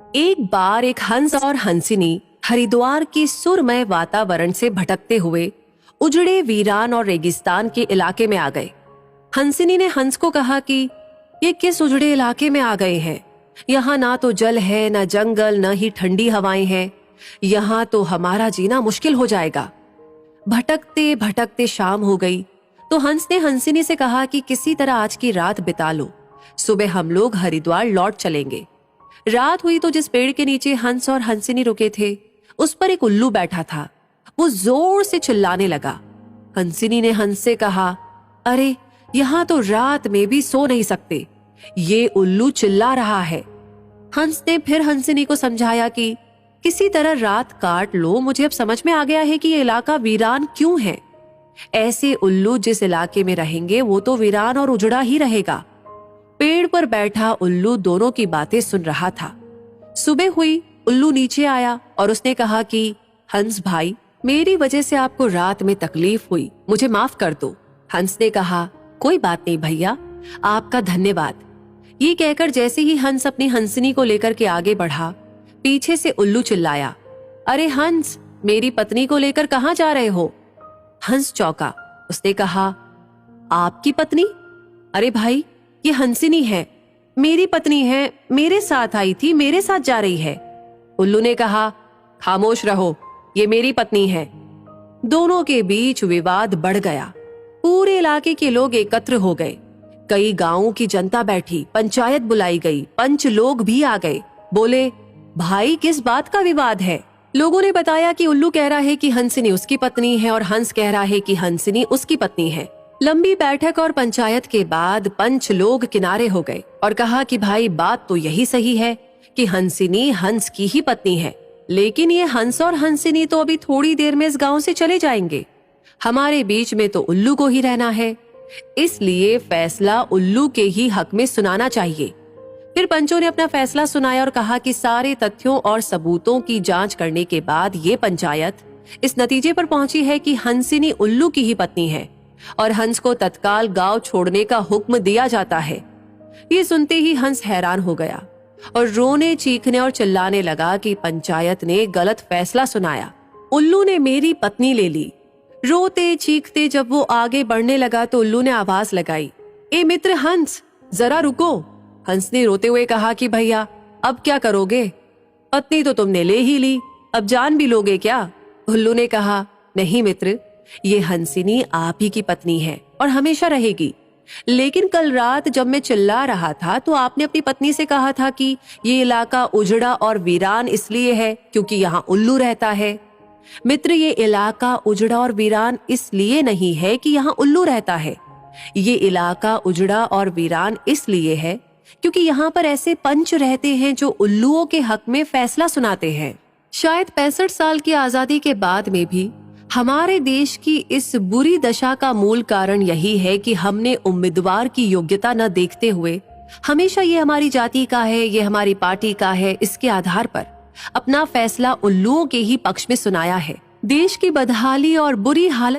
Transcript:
एक बार एक हंस और हंसिनी हरिद्वार के सुरमय वातावरण से भटकते हुए उजड़े वीरान और रेगिस्तान के इलाके में आ गए। हंसिनी ने हंस को कहा कि ये किस उजड़े इलाके में आ गए हैं? यहाँ ना तो जल है, न जंगल, न ही ठंडी हवाएं हैं। यहाँ तो हमारा जीना मुश्किल हो जाएगा। भटकते भटकते शाम हो गई तो हंस ने हंसिनी से कहा कि किसी तरह आज की रात बिता लो, सुबह हम लोग हरिद्वार लौट चलेंगे। रात हुई तो जिस पेड़ के नीचे हंस और हंसिनी रुके थे उस पर एक उल्लू बैठा था। वो जोर से चिल्लाने लगा। हंसिनी ने हंस से कहा, अरे यहाँ तो रात में भी सो नहीं सकते, ये उल्लू चिल्ला रहा है। हंस ने फिर हंसिनी को समझाया कि किसी तरह रात काट लो, मुझे अब समझ में आ गया है कि ये इलाका वीरान क्यों है। ऐसे उल्लू जिस इलाके में रहेंगे वो तो वीरान और उजड़ा ही रहेगा। पेड़ पर बैठा उल्लू दोनों की बातें सुन रहा था। सुबह हुई, उल्लू नीचे आया और उसने कहा कि हंस भाई, मेरी वजह से आपको रात में तकलीफ हुई, मुझे माफ कर दो। हंस ने कहा, कोई बात नहीं भैया, आपका धन्यवाद। ये कहकर जैसे ही हंस अपनी हंसिनी को लेकर के आगे बढ़ा, पीछे से उल्लू चिल्लाया, अरे हंस, मेरी पत्नी को लेकर कहाँ जा रहे हो? हंस चौंका। उसने कहा, आपकी पत्नी? अरे भाई, ये हंसिनी है, मेरी पत्नी है, मेरे साथ आई थी, मेरे साथ जा रही है। उल्लू ने कहा, खामोश रहो, ये मेरी पत्नी है। दोनों के बीच विवाद बढ़ गया। पूरे इलाके के लोग एकत्र हो गए। कई गांवों की जनता बैठी, पंचायत बुलाई गई, पंच लोग भी आ गए। बोले, भाई किस बात का विवाद है? लोगों ने बताया कि उल्लू कह रहा है कि हंसिनी उसकी पत्नी है और हंस कह रहा है कि हंसिनी उसकी पत्नी है। लंबी बैठक और पंचायत के बाद पंच लोग किनारे हो गए और कहा कि भाई बात तो यही सही है कि हंसिनी हंस की ही पत्नी है, लेकिन ये हंस और हंसिनी तो अभी थोड़ी देर में इस गांव से चले जाएंगे। हमारे बीच में तो उल्लू को ही रहना है, इसलिए फैसला उल्लू के ही हक में सुनाना चाहिए। फिर पंचों ने अपना फैसला सुनाया और कहा कि सारे तथ्यों और सबूतों की जांच करने के बाद ये पंचायत इस नतीजे पर पहुंची है कि हंसिनी उल्लू की ही पत्नी है और हंस को तत्काल गांव छोड़ने का हुक्म दिया जाता है। ये सुनते ही हंस हैरान हो गया और रोने, चीखने और चिल्लाने लगा कि पंचायत ने गलत फैसला सुनाया। उल्लू ने मेरी पत्नी ले ली। रोते चीखते जब वो आगे बढ़ने लगा तो उल्लू ने आवाज लगाई, ए मित्र हंस, जरा रुको। हंस ने रोते हुए कहा कि भैया अब क्या करोगे? पत्नी तो तुमने ले ही ली, अब जान भी लोगे क्या? उल्लू ने कहा, नहीं मित्र, ये हंसिनी आप ही की पत्नी है और हमेशा रहेगी। लेकिन कल रात जब मैं चिल्ला रहा था तो आपने अपनी पत्नी से कहा था कि ये इलाका उजड़ा और वीरान इसलिए है क्योंकि यहाँ उल्लू रहता है। मित्र, ये इलाका उजड़ा और वीरान इसलिए नहीं है कि यहाँ उल्लू रहता है। ये इलाका उजड़ा और वीरान इसलिए है क्योंकि यहाँ पर ऐसे पंच रहते हैं जो उल्लुओं के हक में फैसला सुनाते हैं। शायद 65 साल की आजादी के बाद में भी हमारे देश की इस बुरी दशा का मूल कारण यही है कि हमने उम्मीदवार की योग्यता न देखते हुए हमेशा ये हमारी जाति का है, ये हमारी पार्टी का है, इसके आधार पर अपना फैसला उल्लुओं के ही पक्ष में सुनाया है। देश की बदहाली और बुरी हालत